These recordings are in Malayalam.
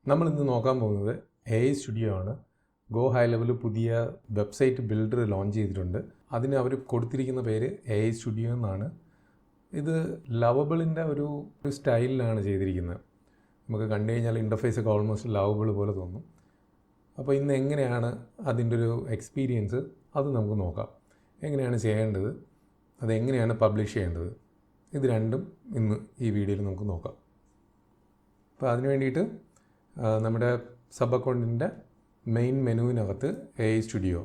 നമ്മളിന്ന് നോക്കാൻ പോകുന്നത് AI സ്റ്റുഡിയോ ആണ്. ഗോ ഹൈ ലെവൽ പുതിയ വെബ്സൈറ്റ് ബിൽഡർ ലോഞ്ച് ചെയ്തിട്ടുണ്ട്. അതിന് അവർ കൊടുത്തിരിക്കുന്ന പേര് AI സ്റ്റുഡിയോ എന്നാണ്. ഇത് ലവബിളിൻ്റെ ഒരു സ്റ്റൈലിലാണ് ചെയ്തിരിക്കുന്നത്. നമുക്ക് കണ്ടു കഴിഞ്ഞാൽ ഇൻ്റർഫേസൊക്കെ ഓൾമോസ്റ്റ് ലവബിൾ പോലെ തോന്നും. അപ്പോൾ ഇന്ന് എങ്ങനെയാണ് അതിൻ്റെ ഒരു എക്സ്പീരിയൻസ് അത് നമുക്ക് നോക്കാം. എങ്ങനെയാണ് ചെയ്യേണ്ടത്, അതെങ്ങനെയാണ് പബ്ലിഷ് ചെയ്യേണ്ടത്, ഇത് രണ്ടും ഇന്ന് ഈ വീഡിയോയിൽ നമുക്ക് നോക്കാം. അപ്പോൾ അതിന് വേണ്ടിയിട്ട് നമ്മുടെ സബ് അക്കൗണ്ടിൻ്റെ മെയിൻ മെനുവിനകത്ത് AI സ്റ്റുഡിയോ.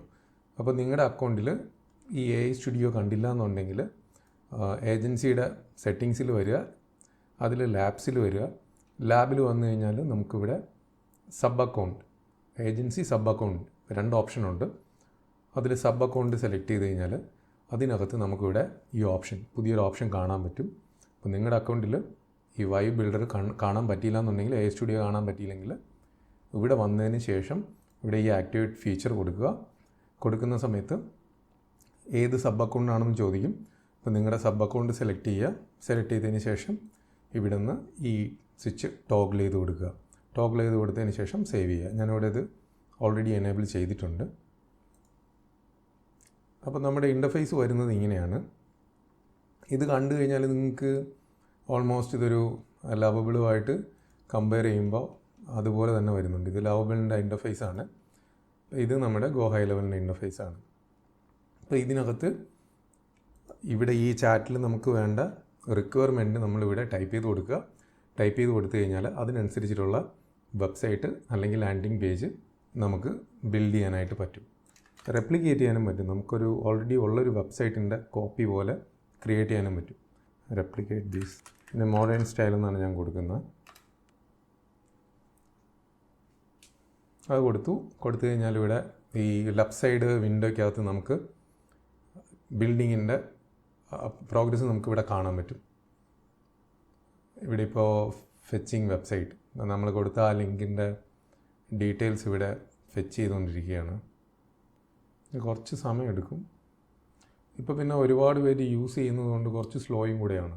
അപ്പോൾ നിങ്ങളുടെ അക്കൗണ്ടിൽ ഈ AI സ്റ്റുഡിയോ കണ്ടില്ല എന്നുണ്ടെങ്കിൽ ഏജൻസിയുടെ സെറ്റിങ്സിൽ വരിക, അതിൽ ലാബ്സിൽ വരിക. ലാബിൽ വന്നു കഴിഞ്ഞാൽ നമുക്കിവിടെ sub account, agency sub account 2 ഓപ്ഷനുണ്ട്. അതിൽ സബ് അക്കൗണ്ട് സെലക്ട് ചെയ്ത് കഴിഞ്ഞാൽ അതിനകത്ത് നമുക്കിവിടെ ഈ ഓപ്ഷൻ, പുതിയൊരു ഓപ്ഷൻ കാണാൻ പറ്റും. അപ്പോൾ നിങ്ങളുടെ അക്കൗണ്ടിൽ ഈ വൈ ബിൽഡർ കാണാൻ പറ്റിയില്ല എന്നുണ്ടെങ്കിൽ, AI സ്റ്റുഡിയോ കാണാൻ പറ്റിയില്ലെങ്കിൽ ഇവിടെ വന്നതിന് ശേഷം ഇവിടെ ഈ ആക്ടിവേറ്റ് ഫീച്ചർ കൊടുക്കുക. കൊടുക്കുന്ന സമയത്ത് ഏത് സബ് അക്കൗണ്ടാണെന്ന് ചോദിക്കും. അപ്പോൾ നിങ്ങളുടെ സബ് അക്കൗണ്ട് സെലക്ട് ചെയ്യുക. സെലക്ട് ചെയ്തതിന് ശേഷം ഇവിടെ നിന്ന് ഈ സ്വിച്ച് ടോഗിൾ ചെയ്ത് കൊടുക്കുക. ടോഗിൾ ചെയ്ത് കൊടുത്തതിന് ശേഷം സേവ് ചെയ്യുക. ഞാനിവിടെ ഇത് ഓൾറെഡി എനേബിൾ ചെയ്തിട്ടുണ്ട്. അപ്പോൾ നമ്മുടെ ഇൻ്റർഫേസ് വരുന്നത് ഇങ്ങനെയാണ്. ഇത് കണ്ടു കഴിഞ്ഞാൽ നിങ്ങൾക്ക് ഓൾമോസ്റ്റ് ഇതൊരു ലവബിളുമായിട്ട് കമ്പയർ ചെയ്യുമ്പോൾ അതുപോലെ തന്നെ വരുന്നുണ്ട്. ഇത് ലവബിളിൻ്റെ ഇൻ്റർഫേസാണ്. ഇത് നമ്മുടെ ഗോ ഹൈ ലെവലിൻ്റെ ഇൻ്റർഫേസാണ്. അപ്പോൾ ഇതിനകത്ത് ഇവിടെ ഈ ചാറ്റിൽ നമുക്ക് വേണ്ട റിക്വയർമെൻറ്റ് നമ്മളിവിടെ ടൈപ്പ് ചെയ്ത് കൊടുക്കുക. ടൈപ്പ് ചെയ്ത് കൊടുത്തു കഴിഞ്ഞാൽ അതിനനുസരിച്ചിട്ടുള്ള വെബ്സൈറ്റ് അല്ലെങ്കിൽ ലാൻഡിംഗ് പേജ് നമുക്ക് ബിൽഡ് ചെയ്യാനായിട്ട് പറ്റും. റെപ്ലിക്കേറ്റ് ചെയ്യാനും പറ്റും. നമുക്കൊരു ഓൾറെഡി ഉള്ളൊരു വെബ്സൈറ്റിൻ്റെ കോപ്പി പോലെ ക്രിയേറ്റ് ചെയ്യാനും പറ്റും. Replicate this. പിന്നെ മോഡേൺ സ്റ്റൈൽ എന്നാണ് ഞാൻ കൊടുക്കുന്നത്. അത് കൊടുത്തു കഴിഞ്ഞാൽ ഇവിടെ ഈ ലെഫ്റ്റ് സൈഡ് വിൻഡോയ്ക്കകത്ത് നമുക്ക് ബിൽഡിങ്ങിൻ്റെ പ്രോഗ്രസ് നമുക്കിവിടെ കാണാൻ പറ്റും. ഇവിടെ ഇപ്പോൾ ഫെച്ചിങ് വെബ്സൈറ്റ്, നമ്മൾ കൊടുത്ത ആ ലിങ്കിൻ്റെ ഡീറ്റെയിൽസ് ഇവിടെ ഫെച്ച് ചെയ്തുകൊണ്ടിരിക്കുകയാണ്. കുറച്ച് സമയം എടുക്കും. ഇപ്പോൾ പിന്നെ ഒരുപാട് പേര് യൂസ് ചെയ്യുന്നതുകൊണ്ട് കുറച്ച് സ്ലോയും കൂടെയാണ്.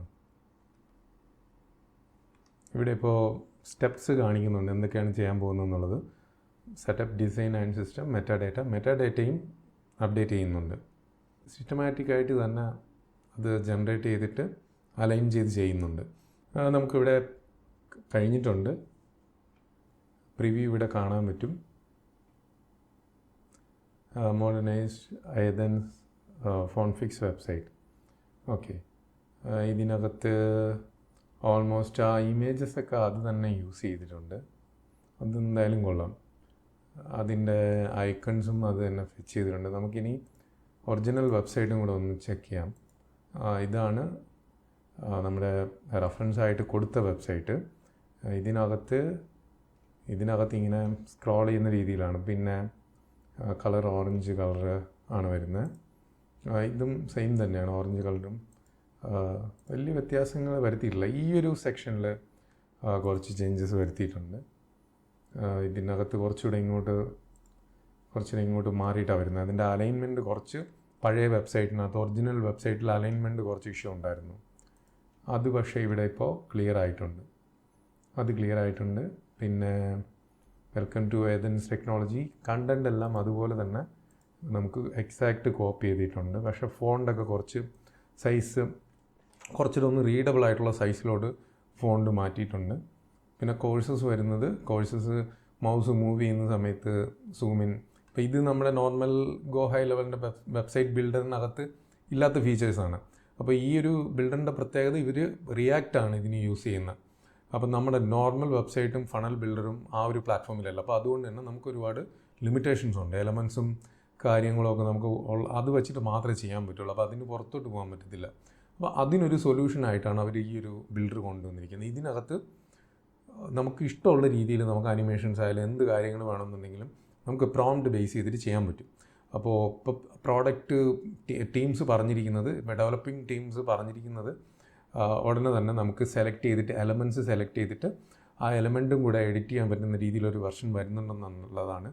ഇവിടെ ഇപ്പോൾ സ്റ്റെപ്സ് കാണിക്കുന്നുണ്ട്, എന്തൊക്കെയാണ് ചെയ്യാൻ പോകുന്നതെന്നുള്ളത്. സെറ്റപ്പ്, ഡിസൈൻ ആൻഡ് സിസ്റ്റം, മെറ്റാഡേറ്റയും അപ്ഡേറ്റ് ചെയ്യുന്നുണ്ട്. സിസ്റ്റമാറ്റിക്കായിട്ട് തന്നെ അത് ജനറേറ്റ് ചെയ്തിട്ട് അലൈൻ ചെയ്ത് ചെയ്യുന്നുണ്ട്. നമുക്കിവിടെ കഴിഞ്ഞിട്ടുണ്ട്. പ്രിവ്യൂ ഇവിടെ കാണാൻ പറ്റും. Modernised Athens phone fix website. Okay, ഇതിനകത്ത് ഓൾമോസ്റ്റ് ആ ഇമേജസൊക്കെ അത് തന്നെ യൂസ് ചെയ്തിട്ടുണ്ട്. അതെന്തായാലും കൊള്ളാം. അതിൻ്റെ ഐക്കൺസും അത് തന്നെ ഫിച്ച് ചെയ്തിട്ടുണ്ട്. നമുക്കിനി ഒറിജിനൽ വെബ്സൈറ്റും കൂടെ ഒന്ന് ചെക്ക് ചെയ്യാം. ഇതാണ് നമ്മുടെ റെഫറൻസായിട്ട് കൊടുത്ത വെബ്സൈറ്റ്. ഇതിനകത്ത് ഇങ്ങനെ സ്ക്രോൾ ചെയ്യുന്ന രീതിയിലാണ്. പിന്നെ കളർ ഓറഞ്ച് കളർ ആണ് വരുന്നത്. ഇതും സെയിം തന്നെയാണ്, ഓറഞ്ച് കളറും. വലിയ വ്യത്യാസങ്ങൾ വരുത്തിയിട്ടില്ല. ഈ ഒരു സെക്ഷനിൽ കുറച്ച് ചേഞ്ചസ് വരുത്തിയിട്ടുണ്ട്. ഇതിനകത്ത് കുറച്ചുകൂടെ ഇങ്ങോട്ട് മാറിയിട്ടാണ് വരുന്നത്. അതിൻ്റെ അലൈൻമെൻറ്റ് കുറച്ച് പഴയ വെബ്സൈറ്റിനകത്ത്, ഒറിജിനൽ വെബ്സൈറ്റിൽ അലൈൻമെൻറ്റ് കുറച്ച് ഇഷ്യൂ ഉണ്ടായിരുന്നു. അത് പക്ഷേ ഇവിടെ ഇപ്പോൾ ക്ലിയർ ആയിട്ടുണ്ട്. പിന്നെ welcome to Athens technology, content എല്ലാം അതുപോലെ തന്നെ നമുക്ക് എക്സാക്റ്റ് കോപ്പി ചെയ്തിട്ടുണ്ട്. പക്ഷേ ഫോണ്ടൊക്കെ കുറച്ച് സൈസ് കുറച്ചുകൂടെ ഒന്ന് റീഡബിൾ ആയിട്ടുള്ള സൈസിലോട്ട് ഫോണ്ട് മാറ്റിയിട്ടുണ്ട്. പിന്നെ കോഴ്സസ് മൗസ് മൂവ് ചെയ്യുന്ന സമയത്ത് സൂമിൻ. ഇപ്പോൾ ഇത് നമ്മുടെ നോർമൽ ഗോ ഹൈ ലെവലിൻ്റെ വെബ്സൈറ്റ് ബിൽഡറിനകത്ത് ഇല്ലാത്ത ഫീച്ചേഴ്സാണ്. അപ്പോൾ ഈ ഒരു ബിൽഡറിൻ്റെ പ്രത്യേകത, ഇവർ റിയാക്റ്റാണ് ഇതിന് യൂസ് ചെയ്യുന്നത്. അപ്പോൾ നമ്മുടെ നോർമൽ വെബ്സൈറ്റും ഫണൽ ബിൽഡറും ആ ഒരു പ്ലാറ്റ്ഫോമിലല്ല. അപ്പോൾ അതുകൊണ്ട് തന്നെ നമുക്ക് ഒരുപാട് ലിമിറ്റേഷൻസ് ഉണ്ട്. എലമെൻസും കാര്യങ്ങളൊക്കെ നമുക്ക് അത് വെച്ചിട്ട് മാത്രമേ ചെയ്യാൻ പറ്റുള്ളൂ. അപ്പോൾ അതിന് പുറത്തോട്ട് പോകാൻ പറ്റത്തില്ല. അപ്പോൾ അതിനൊരു സൊല്യൂഷനായിട്ടാണ് അവർ ഈ ഒരു ബിൽഡർ കൊണ്ടുവന്നിരിക്കുന്നത്. ഇതിനകത്ത് നമുക്ക് ഇഷ്ടമുള്ള രീതിയിൽ നമുക്ക് അനിമേഷൻസ് ആയാലും എന്ത് കാര്യങ്ങൾ വേണമെന്നുണ്ടെങ്കിലും നമുക്ക് പ്രോംപ്റ്റ് ബേസ് ചെയ്തിട്ട് ചെയ്യാൻ പറ്റും. അപ്പോൾ ഇപ്പോൾ പ്രോഡക്റ്റ് ടീംസ് പറഞ്ഞിരിക്കുന്നത്, ഡെവലപ്പിംഗ് ടീംസ് പറഞ്ഞിരിക്കുന്നത് ഉടനെ തന്നെ നമുക്ക് എലമെൻറ്റ്സ് സെലക്ട് ചെയ്തിട്ട് ആ എലമെൻറ്റും കൂടെ എഡിറ്റ് ചെയ്യാൻ പറ്റുന്ന രീതിയിലൊരു വെർഷൻ വരുന്നുണ്ടെന്നുള്ളതാണ്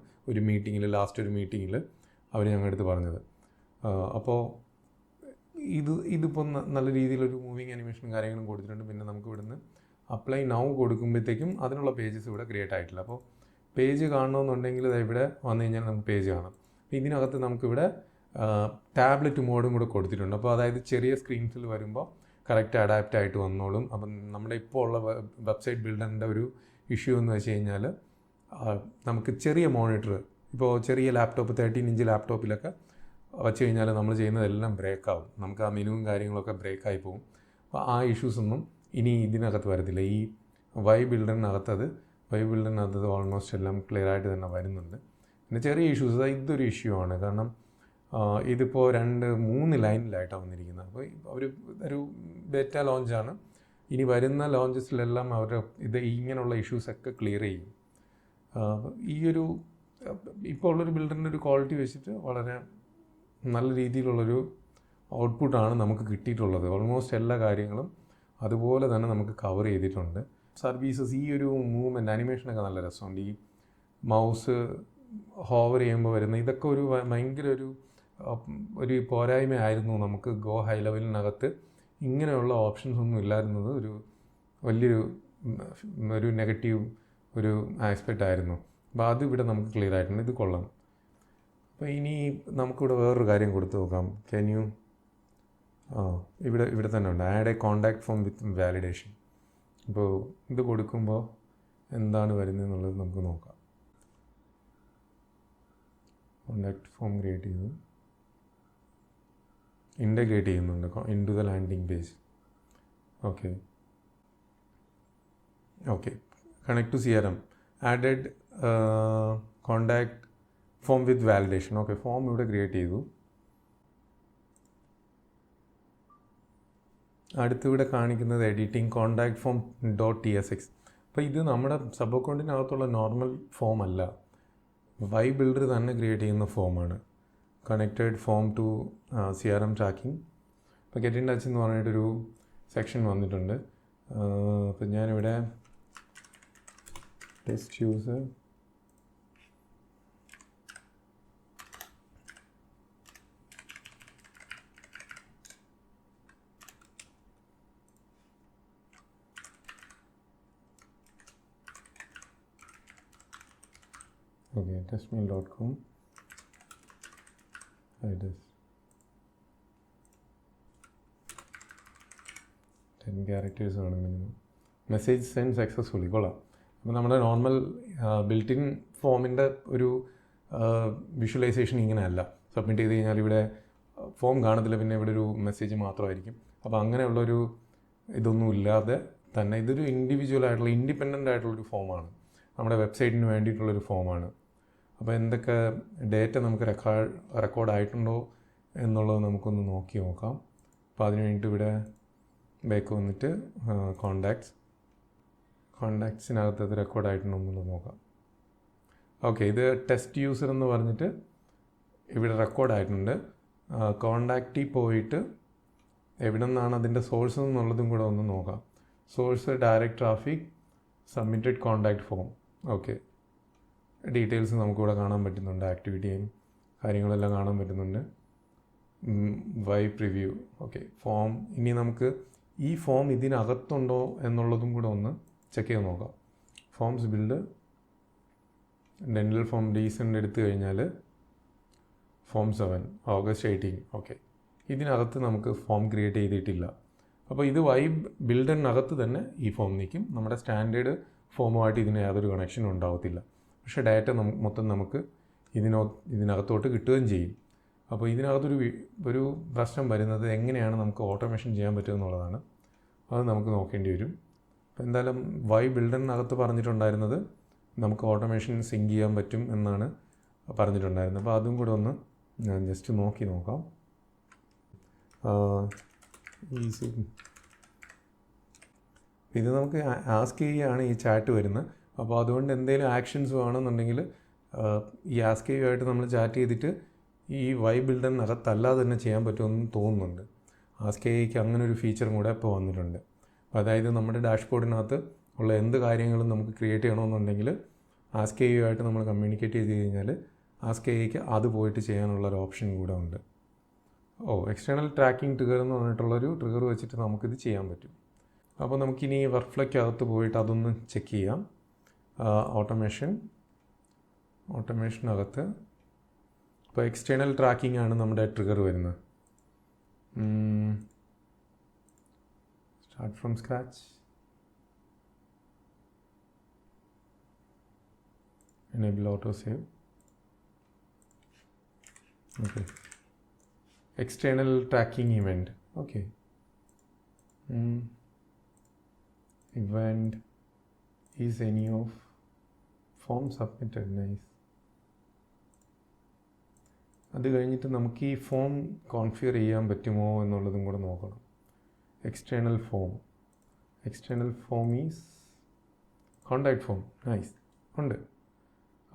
ലാസ്റ്റ് ഒരു മീറ്റിങ്ങിൽ അവർ ഞങ്ങളുടെ അടുത്ത് പറഞ്ഞത്. അപ്പോൾ ഇതിപ്പോൾ നല്ല രീതിയിലൊരു മൂവിങ് അനിമേഷനും കാര്യങ്ങളും കൊടുത്തിട്ടുണ്ട്. പിന്നെ നമുക്ക് ഇവിടുന്ന് അപ്ലൈ നൗ കൊടുക്കുമ്പോഴത്തേക്കും അതിനുള്ള പേജസ് ഇവിടെ ക്രിയേറ്റ് ആയിട്ടില്ല. അപ്പോൾ പേജ് കാണണമെന്നുണ്ടെങ്കിൽ ഇവിടെ വന്നു കഴിഞ്ഞാൽ നമുക്ക് പേജ് കാണാം. അപ്പോൾ ഇതിനകത്ത് നമുക്കിവിടെ ടാബ്ലറ്റ് മോഡും കൂടെ കൊടുത്തിട്ടുണ്ട്. അപ്പോൾ അതായത് ചെറിയ സ്ക്രീൻസിൽ വരുമ്പോൾ കറക്റ്റ് അഡാപ്റ്റ് ആയിട്ട് വന്നോളും. അപ്പം നമ്മുടെ ഇപ്പോൾ ഉള്ള വെബ്സൈറ്റ് ബിൽഡറിൻ്റെ ഒരു ഇഷ്യൂ എന്ന് വെച്ച് കഴിഞ്ഞാൽ നമുക്ക് ചെറിയ മോണിറ്റർ, ഇപ്പോൾ ചെറിയ ലാപ്ടോപ്പ് 13 ഇഞ്ച് ലാപ്ടോപ്പിലൊക്കെ വച്ച് കഴിഞ്ഞാൽ നമ്മൾ ചെയ്യുന്നതെല്ലാം ബ്രേക്കാവും. നമുക്ക് ആ മെനുവും കാര്യങ്ങളൊക്കെ ബ്രേക്കായി പോകും. അപ്പോൾ ആ ഇഷ്യൂസൊന്നും ഇനി ഇതിനകത്ത് വരത്തില്ല. ഈ വൈ ബിൽഡറിനകത്ത് ഓൾമോസ്റ്റ് എല്ലാം ക്ലിയർ ആയിട്ട് തന്നെ വരുന്നുണ്ട്. പിന്നെ ചെറിയ ഇഷ്യൂസ്, ഇതൊരു ഇഷ്യൂ ആണ്. കാരണം ഇതിപ്പോൾ 2-3 ലൈനിലായിട്ടാണ് വന്നിരിക്കുന്നത്. അപ്പോൾ ഒരു ബേറ്റ ലോഞ്ചാണ്. ഇനി വരുന്ന ലോഞ്ചസിലെല്ലാം ഇങ്ങനെയുള്ള ഇഷ്യൂസൊക്കെ ക്ലിയർ ചെയ്യും. ഇപ്പോൾ ഉള്ളൊരു ബിൽഡറിൻ്റെ ഒരു ക്വാളിറ്റി വെച്ചിട്ട് വളരെ നല്ല രീതിയിലുള്ളൊരു ഔട്ട്പുട്ടാണ് നമുക്ക് കിട്ടിയിട്ടുള്ളത്. ഓൾമോസ്റ്റ് എല്ലാ കാര്യങ്ങളും അതുപോലെ തന്നെ നമുക്ക് കവർ ചെയ്തിട്ടുണ്ട്. സർവീസസ്, ഈ ഒരു മൂവ്മെൻറ്റ്, അനിമേഷനൊക്കെ നല്ല രസമുണ്ട്. ഈ മൗസ് ഹോവർ ചെയ്യുമ്പോൾ വരുന്ന ഇതൊക്കെ ഭയങ്കര ഒരു പോരായ്മയായിരുന്നു നമുക്ക് ഗോ ഹൈ ലെവലിനകത്ത്. ഇങ്ങനെയുള്ള ഓപ്ഷൻസ് ഒന്നും ഇല്ലായിരുന്നത് വലിയൊരു നെഗറ്റീവ് ആസ്പെക്റ്റ് ആയിരുന്നു. അപ്പോൾ അതിവിടെ നമുക്ക് ക്ലിയർ ആയിട്ടുണ്ട്. ഇത് കൊള്ളാം. അപ്പോൾ ഇനി നമുക്കിവിടെ വേറൊരു കാര്യം കൊടുത്തു നോക്കാം. ഇവിടെ തന്നെ ഉണ്ട്, add a contact form with validation. അപ്പോൾ ഇത് കൊടുക്കുമ്പോൾ എന്താണ് വരുന്നതെന്നുള്ളത് നമുക്ക് നോക്കാം. കോണ്ടാക്ട് ഫോം ക്രിയേറ്റ് ചെയ്തു, ഇൻ്റഗ്രേറ്റ് ചെയ്യുന്നുണ്ട് into the landing page. Okay connect to CRM, added contact form with validation. Okay, form ഇവിടെ ക്രിയേറ്റ് ചെയ്തു. അടുത്തിവിടെ കാണിക്കുന്നത് എഡിറ്റിംഗ് കോണ്ടാക്ട് ഫോം .tsx. അപ്പോൾ ഇത് നമ്മുടെ സബ് അക്കൗണ്ടിനകത്തുള്ള നോർമൽ ഫോം അല്ല, വൈ ബിൽഡർ തന്നെ ക്രിയേറ്റ് ചെയ്യുന്ന ഫോമാണ്. Connected form to CRM tracking. ഇപ്പോൾ ഗെറ്റ് ഇൻ ടച്ച് എന്ന് പറഞ്ഞിട്ടൊരു സെക്ഷൻ വന്നിട്ടുണ്ട്. അപ്പോൾ ഞാനിവിടെ test user testmail.com. It is 10 characters ആണ് മിനിമം. Message send successfully. കൊള്ളാം. അപ്പോൾ നമ്മുടെ നോർമൽ ബിൽറ്റ് ഇൻ ഫോമിൻ്റെ ഒരു വിഷ്വലൈസേഷൻ ഇങ്ങനെയല്ല. സബ്മിറ്റ് ചെയ്ത് കഴിഞ്ഞാൽ ഇവിടെ ഫോം കാണത്തില്ല, പിന്നെ ഇവിടെ ഒരു മെസ്സേജ് മാത്രമായിരിക്കും. അപ്പോൾ അങ്ങനെയുള്ളൊരു ഇതൊന്നും ഇല്ലാതെ തന്നെ ഇതൊരു ഇൻഡിപെൻഡൻ്റ് ആയിട്ടുള്ളൊരു ഫോമാണ്. നമ്മുടെ വെബ്സൈറ്റിന് വേണ്ടിയിട്ടുള്ളൊരു ഫോമാണ്. അപ്പോൾ എന്തൊക്കെ ഡേറ്റ നമുക്ക് റെക്കോർഡായിട്ടുണ്ടോ എന്നുള്ളത് നമുക്കൊന്ന് നോക്കാം. അപ്പോൾ അതിന് വേണ്ടിയിട്ട് ഇവിടെ ബാക്ക് വന്നിട്ട് കോണ്ടാക്ട്സിനകത്ത് അത് റെക്കോർഡായിട്ടുണ്ടോ എന്നുള്ളത് നോക്കാം. ഓക്കെ, ഇത് ടെസ്റ്റ് യൂസർ എന്ന് പറഞ്ഞിട്ട് ഇവിടെ റെക്കോർഡായിട്ടുണ്ട്. കോണ്ടാക്റ്റിൽ പോയിട്ട് എവിടെ നിന്നാണ് അതിൻ്റെ സോഴ്സ് എന്നുള്ളതും കൂടെ ഒന്ന് നോക്കാം. Source direct traffic, submitted contact form. Okay, details നമുക്കിവിടെ കാണാൻ പറ്റുന്നുണ്ട്, ആക്ടിവിറ്റിയും കാര്യങ്ങളെല്ലാം കാണാൻ പറ്റുന്നുണ്ട്. Why preview. Okay, form. ഇനി നമുക്ക് ഈ ഫോം ഇതിനകത്തുണ്ടോ എന്നുള്ളതും കൂടെ ഒന്ന് ചെക്ക് ചെയ്ത് നോക്കാം. Forms build, dental form decent എടുത്തു കഴിഞ്ഞാൽ ഫോം 7 August 18. ഓക്കെ, ഇതിനകത്ത് നമുക്ക് ഫോം ക്രിയേറ്റ് ചെയ്തിട്ടില്ല. അപ്പോൾ ഇത് വൈ ബിൽഡറിനകത്ത് തന്നെ ഈ ഫോം നിൽക്കും. നമ്മുടെ സ്റ്റാൻഡേർഡ് ഫോമുമായിട്ട് ഇതിന് യാതൊരു കണക്ഷനും ഉണ്ടാവത്തില്ല. പക്ഷേ ഡാറ്റ മൊത്തം നമുക്ക് ഇതിനകത്തോട്ട് കിട്ടുകയും ചെയ്യും. അപ്പോൾ ഇതിനകത്തൊരു പ്രശ്നം വരുന്നത് എങ്ങനെയാണ് നമുക്ക് ഓട്ടോമേഷൻ ചെയ്യാൻ പറ്റുമെന്നുള്ളതാണ്. അത് നമുക്ക് നോക്കേണ്ടി വരും. അപ്പോൾ എന്തായാലും വൈ ബിൽഡറിനകത്ത് പറഞ്ഞിട്ടുണ്ടായിരുന്നത് നമുക്ക് ഓട്ടോമേഷൻ സിങ്ക് ചെയ്യാൻ പറ്റും എന്നാണ് പറഞ്ഞിട്ടുണ്ടായിരുന്നത്. അപ്പോൾ അതും കൂടെ ഒന്ന് ഞാൻ ജസ്റ്റ് നോക്കാം. ഇത് നമുക്ക് ആസ്ക് ചെയ്യുകയാണ് ഈ ചാറ്റ് വരുന്നത്. അപ്പോൾ അതുകൊണ്ട് എന്തെങ്കിലും ആക്ഷൻസ് വേണമെന്നുണ്ടെങ്കിൽ ഈ ആസ്ക് ചെയ്യുമായിട്ട് നമ്മൾ ചാറ്റ് ചെയ്തിട്ട് ഈ വൈ ബിൽഡറിനകത്തല്ലാതെ തന്നെ ചെയ്യാൻ പറ്റുമെന്ന് തോന്നുന്നുണ്ട്. ആസ്ക് ചെയ്ക്ക് അങ്ങനെ ഒരു ഫീച്ചറും കൂടെ ഇപ്പോൾ വന്നിട്ടുണ്ട്. അതായത് നമ്മുടെ ഡാഷ്ബോർഡിനകത്ത് ഉള്ള എന്ത് കാര്യങ്ങളും നമുക്ക് ക്രിയേറ്റ് ചെയ്യണമെന്നുണ്ടെങ്കിൽ ആസ്ക് ചെയ്യുമായിട്ട് നമ്മൾ കമ്മ്യൂണിക്കേറ്റ് ചെയ്ത് കഴിഞ്ഞാൽ ആസ്ക് ചെയ്ക്ക് അത് പോയിട്ട് ചെയ്യാനുള്ളൊരു ഓപ്ഷൻ കൂടെ ഉണ്ട്. എക്സ്റ്റേണൽ ട്രാക്കിംഗ് ട്രിഗർ എന്ന് പറഞ്ഞിട്ടുള്ളൊരു ട്രിഗർ വെച്ചിട്ട് നമുക്കിത് ചെയ്യാൻ പറ്റും. അപ്പോൾ നമുക്കിനി വർക്ക്ഫ്ലോയ്ക്കകത്ത് പോയിട്ട് അതൊന്ന് ചെക്ക് ചെയ്യാം. ഓട്ടോമേഷനകത്ത് ഇപ്പോൾ എക്സ്റ്റേണൽ ട്രാക്കിംഗ് ആണ് നമ്മുടെ ട്രിഗർ വരുന്നത്. Start from scratch, enable auto save. Okay, external tracking event. Okay, event is any of form submitted. Nice. അത് കഴിഞ്ഞിട്ട് നമുക്ക് ഈ ഫോം കോൺഫിഗർ ചെയ്യാൻ പറ്റുമോ എന്നുള്ളതും കൂടെ നോക്കണം. External form is contact form. Nice, ഉണ്ട്.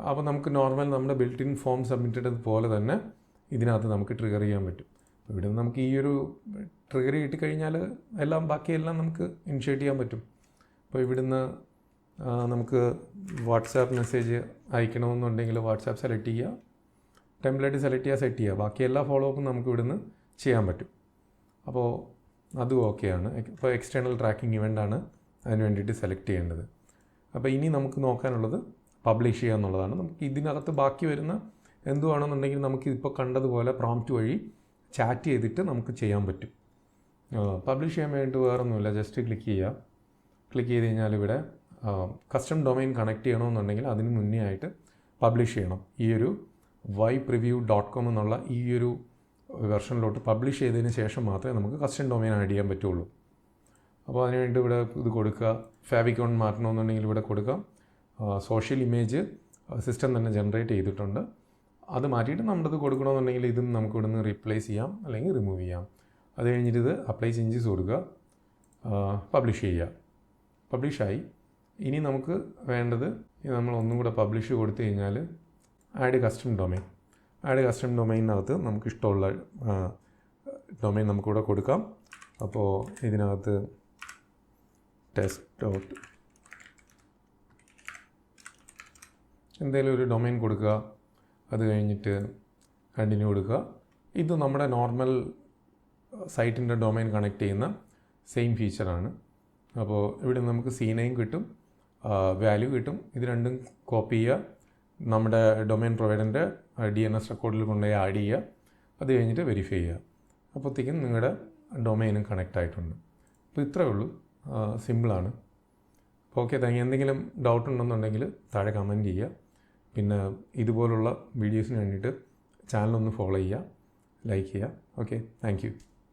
അപ്പോൾ നമുക്ക് നോർമൽ നമ്മുടെ ബിൽറ്റ് ഇൻ ഫോം സബ്മിറ്റഡ് പോലെ തന്നെ ഇതിനകത്ത് നമുക്ക് ട്രിഗർ ചെയ്യാൻ പറ്റും. ഇവിടെ നിന്ന് നമുക്ക് ഈ ഒരു ട്രിഗർ കിട്ടിക്കഴിഞ്ഞാൽ ബാക്കിയെല്ലാം നമുക്ക് ഇനിഷ്യേറ്റ് ചെയ്യാൻ പറ്റും. അപ്പോൾ ഇവിടുന്ന് നമുക്ക് വാട്സാപ്പ് മെസ്സേജ് അയക്കണമെന്നുണ്ടെങ്കിൽ വാട്സാപ്പ് സെലക്ട് ചെയ്യുക, ടെംപ്ലേറ്റ് സെലക്ട് ചെയ്യുക, സെറ്റ് ചെയ്യുക. ബാക്കി എല്ലാ ഫോളോ അപ്പും നമുക്ക് ഇവിടുന്ന് ചെയ്യാൻ പറ്റും. അപ്പോൾ അതും ഓക്കെയാണ്. ഇപ്പോൾ എക്സ്റ്റേണൽ ട്രാക്കിംഗ് ഇവൻ്റാണ് അതിന് വേണ്ടിയിട്ട് സെലക്ട് ചെയ്യേണ്ടത്. അപ്പോൾ ഇനി നമുക്ക് നോക്കാനുള്ളത് പബ്ലിഷ് ചെയ്യുക എന്നുള്ളതാണ്. നമുക്ക് ഇതിനകത്ത് ബാക്കി വരുന്ന എന്തുവാണെന്നുണ്ടെങ്കിൽ നമുക്ക് ഇപ്പോൾ കണ്ടതുപോലെ പ്രോംപ്റ്റ് വഴി ചാറ്റ് ചെയ്തിട്ട് നമുക്ക് ചെയ്യാൻ പറ്റും. പബ്ലിഷ് ചെയ്യാൻ വേണ്ടിയിട്ട് വേറൊന്നുമില്ല, ജസ്റ്റ് ക്ലിക്ക് ചെയ്യുക. ക്ലിക്ക് ചെയ്ത് കഴിഞ്ഞാൽ ഇവിടെ കസ്റ്റം ഡൊമൈൻ കണക്ട് ചെയ്യണമെന്നുണ്ടെങ്കിൽ അതിന് മുന്നേ ആയിട്ട് പബ്ലിഷ് ചെയ്യണം. ഈ ഒരു ypreview.com എന്നുള്ള ഈ ഒരു വെർഷനിലോട്ട് പബ്ലിഷ് ചെയ്തതിന് ശേഷം മാത്രമേ നമുക്ക് കസ്റ്റം ഡൊമൈൻ ആഡ് ചെയ്യാൻ പറ്റുള്ളൂ. അപ്പോൾ അതിനുവേണ്ടി ഇവിടെ ഇത് കൊടുക്കുക. ഫാവിക്കോൺ മാറ്റണമെന്നുണ്ടെങ്കിൽ ഇവിടെ കൊടുക്കാം. സോഷ്യൽ ഇമേജ് സിസ്റ്റം തന്നെ ജനറേറ്റ് ചെയ്തിട്ടുണ്ട്. അത് മാറ്റിയിട്ട് നമ്മളത് കൊടുക്കണമെന്നുണ്ടെങ്കിൽ ഇതും നമുക്ക് ഇവിടുന്ന് റീപ്ലേസ് ചെയ്യാം അല്ലെങ്കിൽ റിമൂവ് ചെയ്യാം. അത് കഴിഞ്ഞിട്ട് ഇത് അപ്ലൈ ചേഞ്ചസ് കൊടുക്കുക, പബ്ലിഷ് ചെയ്യുക. പബ്ലിഷായി. ഇനി നമുക്ക് വേണ്ടത് നമ്മൾ ഒന്നും കൂടെ പബ്ലിഷ് കൊടുത്തു കഴിഞ്ഞാൽ ആഡ് കസ്റ്റം ഡൊമൈനകത്ത് നമുക്ക് ഇഷ്ടമുള്ള ഡൊമൈൻ നമുക്കിവിടെ കൊടുക്കാം. അപ്പോൾ ഇതിനകത്ത് ടെസ്റ്റ് എന്തെങ്കിലും ഒരു ഡൊമൈൻ കൊടുക്കുക. അത് കഴിഞ്ഞിട്ട് കണ്ടിന്യൂ കൊടുക്കുക. ഇത് നമ്മുടെ നോർമൽ സൈറ്റിൻ്റെ ഡൊമൈൻ കണക്ട് ചെയ്യുന്ന സെയിം ഫീച്ചറാണ്. അപ്പോൾ ഇവിടെ നമുക്ക് സീനെയും കിട്ടും, വാല്യൂ കിട്ടും. ഇത് രണ്ടും കോപ്പി ചെയ്യുക, നമ്മുടെ ഡൊമൈൻ പ്രൊവൈഡറിൻ്റെ DNS റെക്കോർഡിൽ കൊണ്ടുപോയി ആഡ് ചെയ്യുക. അത് കഴിഞ്ഞിട്ട് വെരിഫൈ ചെയ്യുക. അപ്പോഴത്തേക്കും നിങ്ങളുടെ ഡൊമൈനും കണക്റ്റ് ആയിട്ടുണ്ട്. അപ്പോൾ ഇത്രയേ ഉള്ളൂ, സിമ്പിളാണ്. Okay, thank you. എന്തെങ്കിലും ഡൗട്ട് ഉണ്ടെന്നുണ്ടെങ്കിൽ താഴെ കമൻറ്റ് ചെയ്യുക. പിന്നെ ഇതുപോലുള്ള വീഡിയോസിന് വേണ്ടിയിട്ട് ചാനലൊന്ന് ഫോളോ ചെയ്യുക, ലൈക്ക് ചെയ്യുക. Okay, thank you.